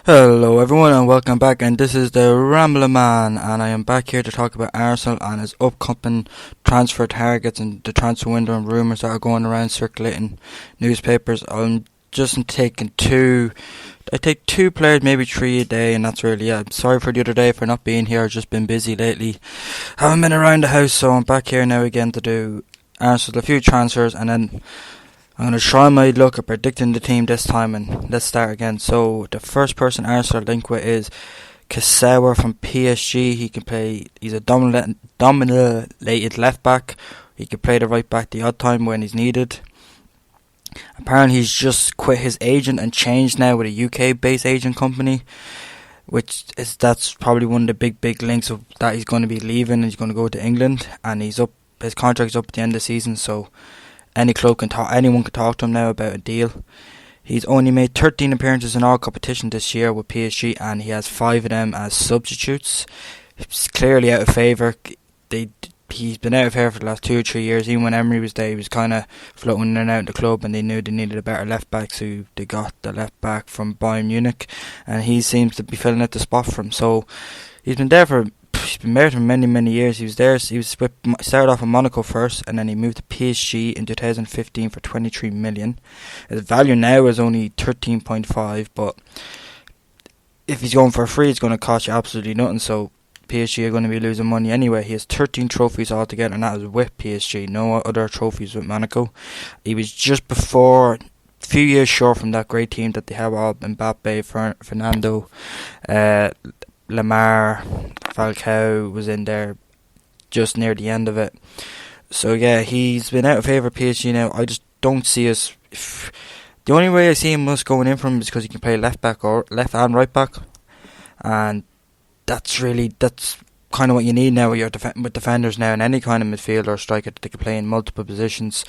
Hello everyone and welcome back, and this is the Rambler Man, and I am back here to talk about Arsenal and his upcoming transfer targets and the transfer window and rumours that are going around circulating newspapers. I take two players, maybe three a day, and that's really it. I'm sorry for the other day for not being here. I've just been busy lately. Haven't been around the house, so I'm back here now again to do Arsenal, a few transfers, and then I'm going to try my luck at predicting the team this time, and let's start again. So the first person Arsenal link with is Kasawa from PSG. He can play. He's a dominated left back. He can play the right back the odd time when he's needed. Apparently he's just quit his agent and changed now with a UK based agent company, that's probably one of the big links of that he's going to be leaving and he's going to go to England, and his contract's up at the end of the season, so anyone can talk to him now about a deal. He's only made 13 appearances in all competition this year with PSG, and he has 5 of them as substitutes. He's clearly out of favour. He's been out of favour for the last 2 or 3 years. Even when Emery was there, he was kind of floating in and out of the club, and they knew they needed a better left back, so they got the left back from Bayern Munich, and he seems to be filling out the spot for him. So he's been there for many years. He started off in Monaco first, and then he moved to PSG in 2015 for 23 million. His value now is only 13.5, but if he's going for free, it's going to cost you absolutely nothing. So PSG are going to be losing money anyway. He has 13 trophies altogether, and that is with PSG. No other trophies with Monaco. He was just before, a few years short from that great team that they have all Mbappe, Fernando, Lamar, Falcao was in there just near the end of it. So yeah, he's been out of favour PSG now. I just don't see us. The only way I see him going in for him is because he can play left back or left and right back, and that's kind of what you need now with with defenders now, and any kind of midfielder or striker that they can play in multiple positions.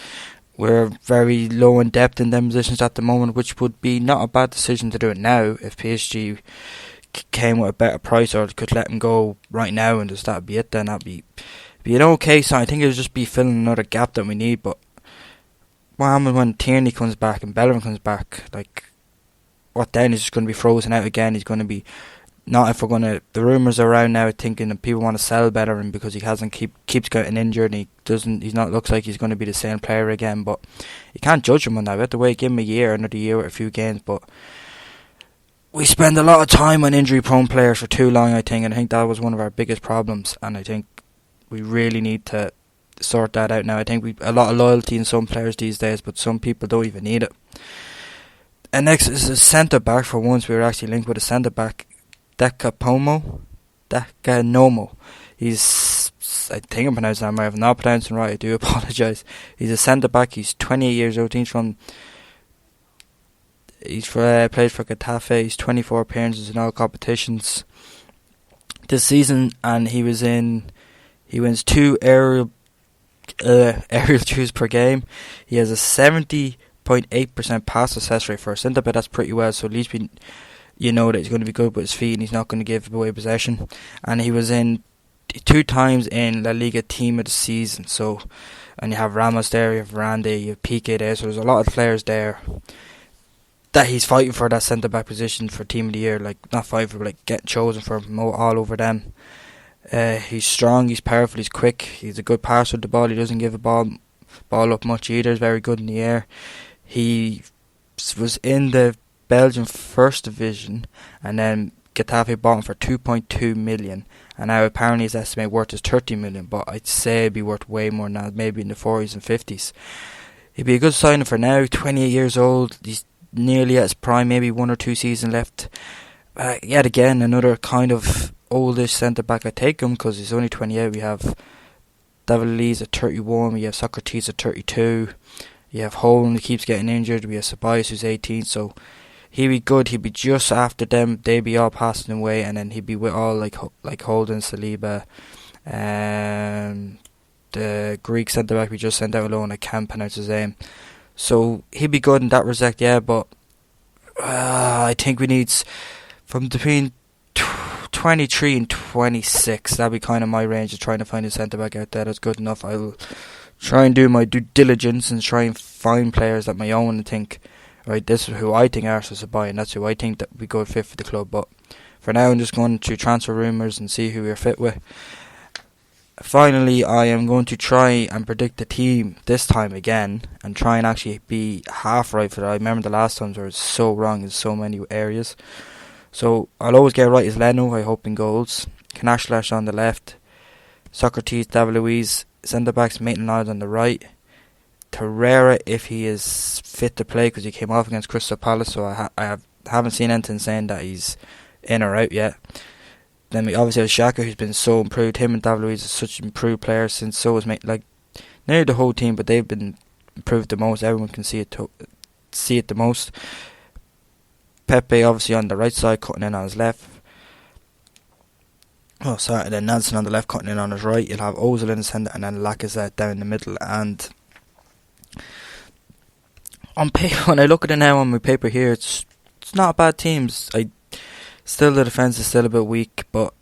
We're very low in depth in them positions at the moment, which would be not a bad decision to do it now if PSG came with a better price, or could let him go right now and just that'd be it. Then that'd be an okay sign. I think it'll just be filling another gap that we need. But what happens when Tierney comes back and Bellerin comes back? Like, what then? He's just going to be frozen out again. He's going to be not if we're going to. The rumours around now thinking that people want to sell Bellerin because he keeps getting injured, and looks like he's going to be the same player again. But you can't judge him on that. We have to wait, give him another year with a few games. But we spend a lot of time on injury-prone players for too long, I think, and I think that was one of our biggest problems, and I think we really need to sort that out now. I think a lot of loyalty in some players these days, but some people don't even need it. And next is a centre-back. For once, we were actually linked with a centre-back, Decanomo. I think I'm pronouncing that right. If I'm not pronouncing right, I do apologise. He's a centre-back. He's 28 years old. He's played for Getafe. He's 24 appearances in all competitions this season, and he wins 2 aerial duels per game. He has a 70.8% pass success rate for a centre back. That's pretty well. So at least you know that he's going to be good with his feet and he's not going to give away possession. And he was in 2 times in La Liga Team of the Season. So, and you have Ramos there, you have Randy, you have Piqué there. So there's a lot of players there that he's fighting for that centre back position for Team of the Year, like not fighting for, but like getting chosen for all over them. He's strong, he's powerful, he's quick, he's a good passer with the ball. He doesn't give a ball up much either. He's very good in the air. He was in the Belgian First Division, and then Getafe bought him for 2.2 million, and now apparently his estimated worth is 30 million. But I'd say it'd be worth way more than that, maybe in the 40s and 50s. He'd be a good signing for now. 28 years old. He's nearly at his prime, maybe 1 or 2 seasons left. Yet again, another kind of oldish centre back. I take him because he's only 28. We have David Luiz at 31. We have Socrates at 32. You have Holland who keeps getting injured. We have Ceballos who's 18. So he'd be good. He'd be just after them. They'd be all passing away, and then he'd be with all like Holden, Saliba, the Greek centre back we just sent out alone. I can't pronounce his name. So he'd be good in that respect, yeah, but I think we need from between 23 and 26. That'd be kind of my range of trying to find a centre back out there that's good enough. I'll try and do my due diligence and try and find players that my own and think right, this is who I think Arsenal should buy, and that's who I think that we good fit for the club. But for now, I'm just going to transfer rumours and see who we're fit with. Finally, I am going to try and predict the team this time again and try and actually be half right for that. I remember the last times I was so wrong in so many areas. So I'll always get right as Leno, I hope, in goals. Kanashalash on the left. Socrates, David Luiz, centre backs, Maitland-Niles on the right. Torreira, if he is fit to play, because he came off against Crystal Palace, so I haven't seen anything saying that he's in or out yet. Then we obviously have Xhaka, who's been so improved. Him and David Luiz are such improved players since so is nearly the whole team, but they've been improved the most. Everyone can see it the most. Pepe obviously on the right side, cutting in on his left. Oh, sorry. And then Nelson on the left, cutting in on his right. You'll have Ozil in the centre, and then Lacazette down the middle. And on paper, when I look at it now on my paper here, it's not bad teams. Still, the defence is still a bit weak, but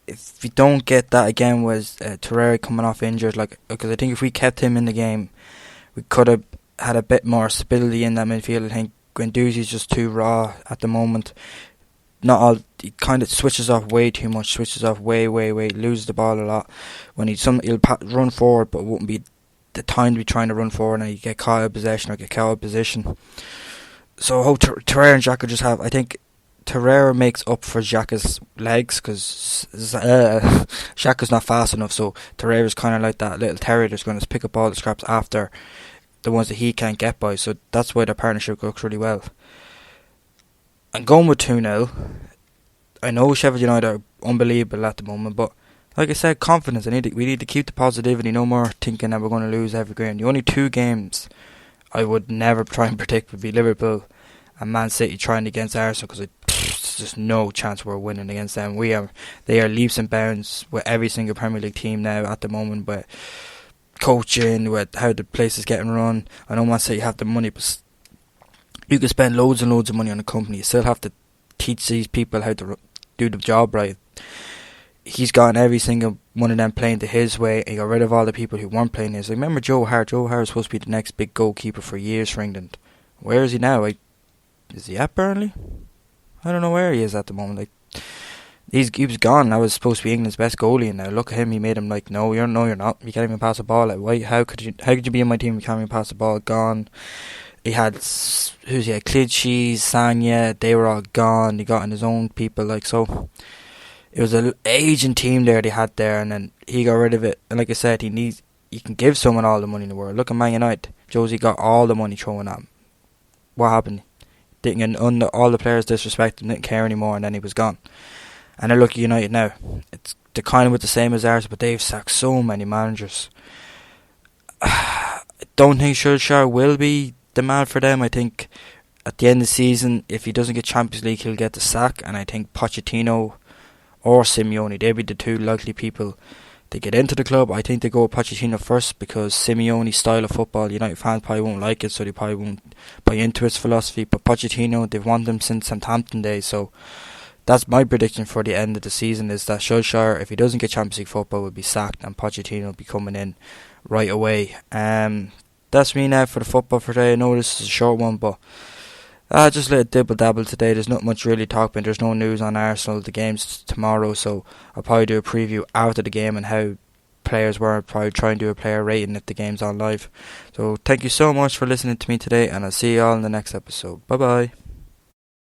if we don't get that again with Torreira coming off injured, because I think if we kept him in the game, we could have had a bit more stability in that midfield. I think Guendouzi's just too raw at the moment. He kind of switches off way too much, loses the ball a lot. When he'll run forward, but it won't be the time to be trying to run forward, and you get caught out of possession or get caught out of position. So I hope Torreira and Xhaka just have, I think Torreira makes up for Xhaka's legs, because Xhaka's not fast enough, so Torreira's kind of like that little terrier that's going to pick up all the scraps after the ones that he can't get by, so that's why their partnership works really well. I'm going with 2-0. I know Sheffield United are unbelievable at the moment, but like I said, confidence. We need to keep the positivity, no more thinking that we're going to lose every game. The only two games I would never try and predict would be Liverpool and Man City trying against Arsenal, because there's just no chance we're winning against them. They are leaps and bounds with every single Premier League team now at the moment, with coaching, with how the place is getting run. I know Man City have the money, but you can spend loads and loads of money on a company. You still have to teach these people how to do the job right. He's gotten every single one of them playing to his way, and he got rid of all the people who weren't playing his. Remember Joe Hart? Joe Hart was supposed to be the next big goalkeeper for years for England. Where is he now? Is he at Burnley? I don't know where he is at the moment. He was gone. I was supposed to be England's best goalie, and now look at him. He made him no, you're not. You can't even pass a ball. Why? How could you be in my team? You can't even pass the ball. Gone. He had Klidshi, Sanya. They were all gone. He got in his own people. So. It was an aging team there they had there, and then he got rid of it. And like I said, you can give someone all the money in the world. Look at Man United. Josie got all the money thrown at him. What happened? Didn't get all the players disrespected him, didn't care anymore, and then he was gone. And then look at United now. They're kind of with the same as ours, but they've sacked so many managers. I don't think Solskjaer will be the man for them. I think at the end of the season, if he doesn't get Champions League, he'll get the sack. And I think Pochettino or Simeone, they'll be the two likely people to get into the club. I think they go with Pochettino first, because Simeone's style of football, United fans probably won't like it, so they probably won't buy into his philosophy. But Pochettino, they've wanted him since Southampton days, so that's my prediction for the end of the season, is that Solskjaer, if he doesn't get Champions League football, will be sacked, and Pochettino will be coming in right away. That's me now for the football for today. I know this is a short one, but just a little dibble-dabble today. There's not much really talk about. There's no news on Arsenal. The game's tomorrow, so I'll probably do a preview after the game and how players were. I'll probably try and do a player rating if the game's on live. So thank you so much for listening to me today, and I'll see you all in the next episode. Bye-bye.